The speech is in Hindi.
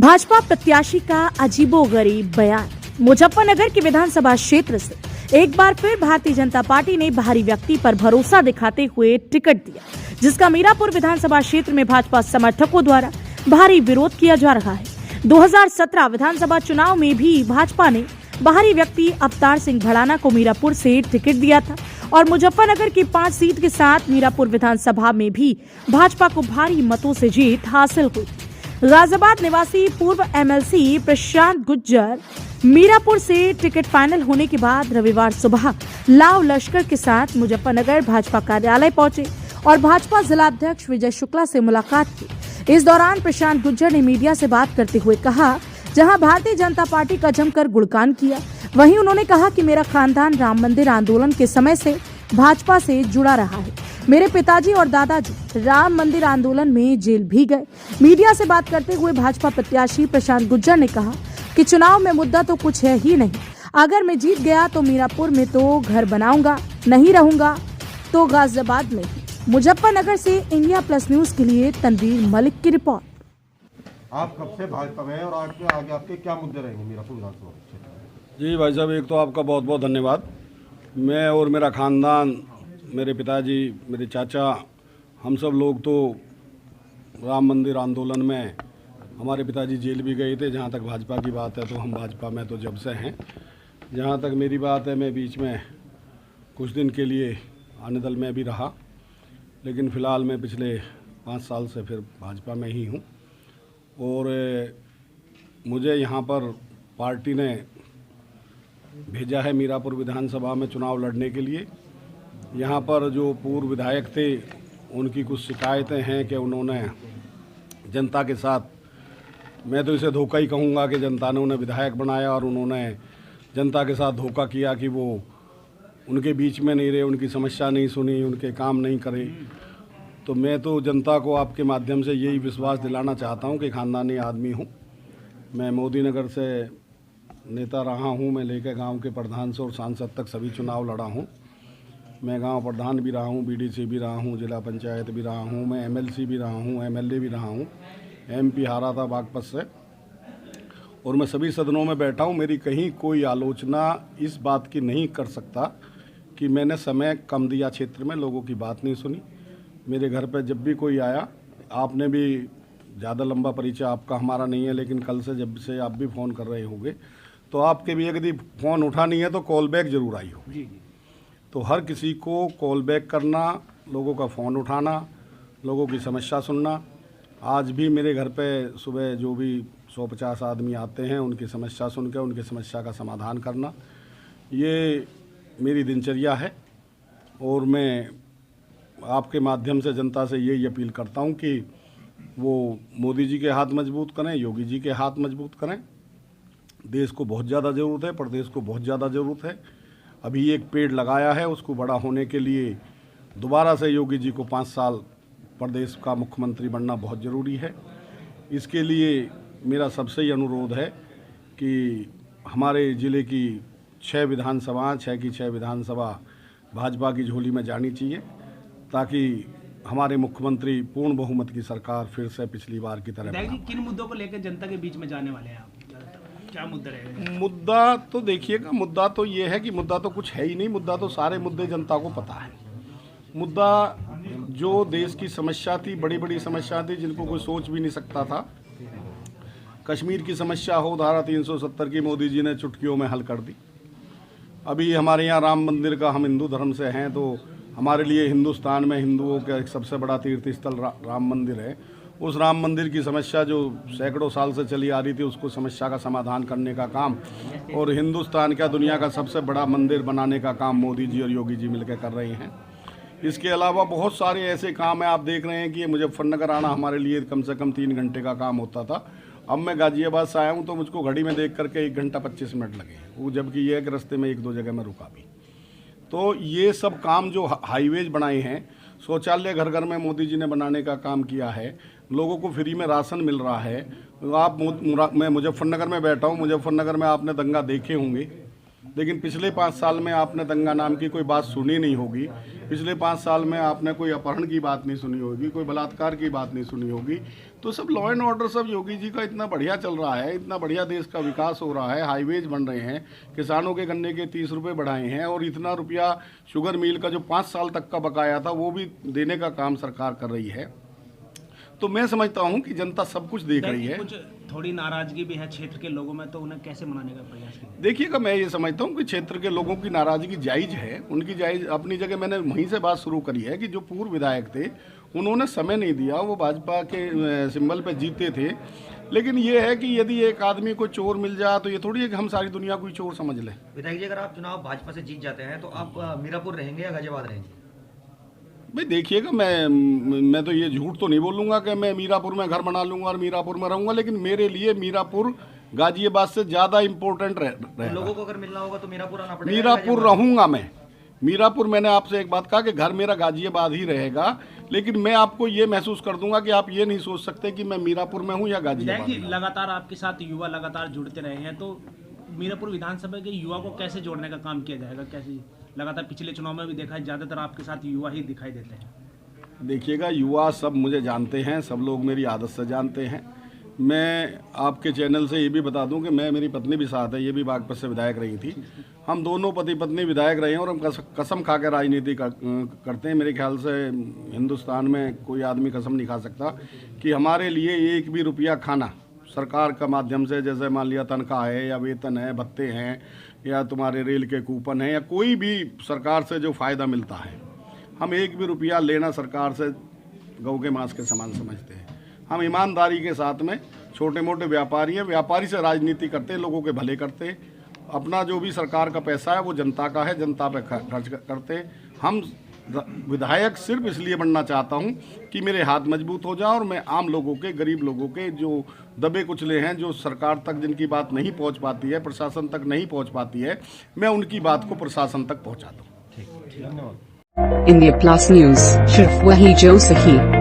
भाजपा प्रत्याशी का अजीबोगरीब बयान। मुजफ्फरनगर के विधानसभा क्षेत्र से एक बार फिर भारतीय जनता पार्टी ने बाहरी व्यक्ति पर भरोसा दिखाते हुए टिकट दिया, जिसका मीरापुर विधानसभा क्षेत्र में भाजपा समर्थकों द्वारा भारी विरोध किया जा रहा है। 2017 विधानसभा चुनाव में भी भाजपा ने बाहरी व्यक्ति अवतार सिंह भड़ाना को मीरापुर से टिकट दिया था और मुजफ्फरनगर की 5 सीट के साथ मीरापुर विधानसभा में भी भाजपा को भारी मतों से जीत हासिल हुई। गाजियाबाद निवासी पूर्व एमएलसी प्रशांत गुज्जर मीरापुर से टिकट फाइनल होने के बाद रविवार सुबह लाव लश्कर के साथ मुजफ्फरनगर भाजपा कार्यालय पहुंचे और भाजपा जिलाध्यक्ष विजय शुक्ला से मुलाकात की। इस दौरान प्रशांत गुज्जर ने मीडिया से बात करते हुए कहा, जहां भारतीय जनता पार्टी का जमकर गुणगान किया, वहीं उन्होंने कहा कि मेरा खानदान राम मंदिर आंदोलन के समय से भाजपा से जुड़ा रहा है। मेरे पिताजी और दादाजी राम मंदिर आंदोलन में जेल भी गए। मीडिया से बात करते हुए भाजपा प्रत्याशी प्रशांत गुज्जर ने कहा कि चुनाव में मुद्दा तो कुछ है ही नहीं। अगर मैं जीत गया तो मीरापुर में तो घर बनाऊंगा, नहीं रहूंगा तो गाजियाबाद में। मुजफ्फरनगर से इंडिया प्लस न्यूज के लिए तनवीर मलिक की रिपोर्ट। आप कब से भाजपा में हैं और आगे आपके क्या मुद्दे रहेंगे मीरापुर विधानसभा क्षेत्र? जी भाई साहब, एक तो आपका बहुत बहुत धन्यवाद। मैं और मेरा ख़ानदान, मेरे पिताजी, मेरे चाचा, हम सब लोग तो राम मंदिर आंदोलन में, हमारे पिताजी जेल भी गए थे। जहाँ तक भाजपा की बात है तो हम भाजपा में तो जब से हैं। जहाँ तक मेरी बात है, मैं बीच में कुछ दिन के लिए अन्य दल में भी रहा, लेकिन फ़िलहाल मैं पिछले 5 साल से फिर भाजपा में ही हूँ। और मुझे यहाँ पर पार्टी ने भेजा है मीरापुर विधानसभा में चुनाव लड़ने के लिए। यहाँ पर जो पूर्व विधायक थे, उनकी कुछ शिकायतें हैं कि उन्होंने जनता के साथ, मैं तो इसे धोखा ही कहूँगा कि जनता ने उन्हें विधायक बनाया और उन्होंने जनता के साथ धोखा किया कि वो उनके बीच में नहीं रहे, उनकी समस्या नहीं सुनी, उनके काम नहीं करे। तो मैं तो जनता को आपके माध्यम से यही विश्वास दिलाना चाहता हूँ कि ख़ानदानी आदमी हूँ। मैं मोदी नगर से नेता रहा हूँ। मैं लेकर गांव के प्रधान से और सांसद तक सभी चुनाव लड़ा हूँ। मैं गांव प्रधान भी रहा हूँ, बीडीसी भी रहा हूँ, जिला पंचायत भी रहा हूँ, मैं एमएलसी भी रहा हूँ, एमएलए भी रहा हूँ, एमपी हारा था बागपत से, और मैं सभी सदनों में बैठा हूँ। मेरी कहीं कोई आलोचना इस बात की नहीं कर सकता कि मैंने समय कम दिया क्षेत्र में, लोगों की बात नहीं सुनी। मेरे घर पर जब भी कोई आया, आपने भी ज़्यादा लंबा परिचय आपका हमारा नहीं है, लेकिन कल से जब से आप भी फ़ोन कर रहे होंगे तो आपके भी यदि फ़ोन उठा नहीं है तो कॉल बैक ज़रूर आई हो। तो हर किसी को कॉल बैक करना, लोगों का फ़ोन उठाना, लोगों की समस्या सुनना। आज भी मेरे घर पे सुबह जो भी 150 आदमी आते हैं, उनकी समस्या सुनकर उनकी समस्या का समाधान करना, ये मेरी दिनचर्या है। और मैं आपके माध्यम से जनता से यही अपील करता हूँ कि वो मोदी जी के हाथ मजबूत करें, योगी जी के हाथ मजबूत करें। देश को बहुत ज़्यादा ज़रूरत है, प्रदेश को बहुत ज़्यादा ज़रूरत है। अभी एक पेड़ लगाया है, उसको बड़ा होने के लिए दोबारा से योगी जी को 5 साल प्रदेश का मुख्यमंत्री बनना बहुत ज़रूरी है। इसके लिए मेरा सबसे ही अनुरोध है कि हमारे ज़िले की 6 विधानसभा, 6 की 6 विधानसभा भाजपा की झोली में जानी चाहिए, ताकि हमारे मुख्यमंत्री पूर्ण बहुमत की सरकार फिर से पिछली बार की तरह। किन मुद्दों को लेकर जनता के बीच में जाने वाले हैं आप? क्या मुद्दा रहेगा? मुद्दा तो देखिएगा, मुद्दा तो ये है कि मुद्दा तो कुछ है ही नहीं। मुद्दा तो सारे मुद्दे जनता को पता है। मुद्दा जो देश की समस्या थी, बड़ी बड़ी समस्या थी जिनको कोई सोच भी नहीं सकता था। कश्मीर की समस्या हो, धारा 370 की मोदी जी ने चुटकियों में हल कर दी। अभी हमारे यहाँ राम मंदिर का, हम हिंदू धर्म से हैं तो हमारे लिए हिंदुस्तान में हिंदुओं का एक सबसे बड़ा तीर्थ स्थल राम मंदिर है। उस राम मंदिर की समस्या जो सैकड़ों साल से चली आ रही थी, उसको समस्या का समाधान करने का काम, और हिंदुस्तान का दुनिया का सबसे बड़ा मंदिर बनाने का काम मोदी जी और योगी जी मिलकर कर रहे हैं। इसके अलावा बहुत सारे ऐसे काम हैं। आप देख रहे हैं कि मुजफ्फरनगर आना हमारे लिए कम से कम 3 घंटे का काम होता था। अब मैं गाजियाबाद से आया हूँ तो मुझको घड़ी में देख करके 1 घंटा 25 मिनट लगे, वो जबकि ये है कि रास्ते में 1-2 जगह में रुका भी। तो ये सब काम जो हाईवेज बनाए हैं, शौचालय घर घर में मोदी जी ने बनाने का काम किया है, लोगों को फ्री में राशन मिल रहा है। मैं मुजफ्फरनगर में बैठा हूँ। मुजफ्फरनगर में आपने दंगा देखे होंगे, लेकिन पिछले 5 साल में आपने दंगा नाम की कोई बात सुनी नहीं होगी। पिछले 5 साल में आपने कोई अपहरण की बात नहीं सुनी होगी, कोई बलात्कार की बात नहीं सुनी होगी। तो सब लॉ एंड ऑर्डर सब योगी जी का इतना बढ़िया चल रहा है, इतना बढ़िया देश का विकास हो रहा है, हाईवेज बन रहे हैं, किसानों के गन्ने के 30 रुपये बढ़ाए हैं, और इतना रुपया शुगर मिल का जो 5 साल तक का बकाया था वो भी देने का काम सरकार कर रही है। तो मैं समझता हूं कि जनता सब कुछ देख रही है। कुछ थोड़ी नाराजगी भी है क्षेत्र के लोगों में, तो उन्हें कैसे मनाने का प्रयास किया? देखिएगा, मैं ये समझता हूँ कि क्षेत्र के लोगों की नाराजगी जायज़ है, उनकी जायज़ अपनी जगह। मैंने वहीं से बात शुरू करी है कि जो पूर्व विधायक थे उन्होंने समय नहीं दिया, वो भाजपा के सिंबल पे जीते थे। लेकिन ये है कि यदि एक आदमी को चोर मिल जाए तो ये थोड़ी है कि हम सारी दुनिया को ही चोर समझ लें। विधायक जी, अगर आप चुनाव भाजपा से जीत जाते हैं तो आप मीरापुर रहेंगे या गाजियाबाद रहेंगे? भाई देखिएगा, मैं तो ये झूठ तो नहीं बोलूँगा कि मैं मीरापुर में घर बना लूँगा और मीरापुर में रहूँगा, लेकिन मेरे लिए मीरापुर गाजियाबाद से ज़्यादा इम्पोर्टेंट रहेगा। लोगों को अगर मिलना होगा तो मीरापुर आना पड़ेगा। मीरापुर रहूँगा मैं, मीरापुर। मैंने आपसे एक बात कहा कि घर मेरा गाजियाबाद ही रहेगा, लेकिन मैं आपको ये महसूस कर दूंगा कि आप ये नहीं सोच सकते कि मैं मीरापुर में हूँ या गाजियाबाद में। लगातार आपके साथ युवा लगातार जुड़ते रहे हैं, तो मीरापुर विधानसभा के युवा को कैसे जोड़ने का काम किया जाएगा? कैसे? लगातार पिछले चुनाव में भी देखा है, ज़्यादातर आपके साथ युवा ही दिखाई देते हैं। देखिएगा, युवा सब मुझे जानते हैं, सब लोग मेरी आदत से जानते हैं। मैं आपके चैनल से ये भी बता दूं कि मेरी पत्नी भी साथ है, ये भी बागपत से विधायक रही थी। हम दोनों पति पत्नी विधायक रहे हैं और हम कसम खा के राजनीति करते हैं। मेरे ख्याल से हिंदुस्तान में कोई आदमी कसम नहीं खा सकता कि हमारे लिए एक भी रुपया खाना सरकार का माध्यम से, जैसे मान लिया तनख्वाह है या वेतन है, भत्ते हैं या तुम्हारे रेल के कूपन है या कोई भी सरकार से जो फ़ायदा मिलता है, हम एक भी रुपया लेना सरकार से गऊ के मांस के समान समझते हैं। हम ईमानदारी के साथ में छोटे मोटे व्यापारी हैं, व्यापारी से राजनीति करते हैं, लोगों के भले करते हैं। अपना जो भी सरकार का पैसा है वो जनता का है, जनता पे खर्च करते हैं। हम विधायक सिर्फ इसलिए बनना चाहता हूं कि मेरे हाथ मजबूत हो जाए और मैं आम लोगों के, गरीब लोगों के जो दबे कुचले हैं, जो सरकार तक जिनकी बात नहीं पहुंच पाती है, प्रशासन तक नहीं पहुंच पाती है, मैं उनकी बात को प्रशासन तक पहुंचा दूं। धन्यवाद। इंडिया प्लस न्यूज, सिर्फ वही जो सही।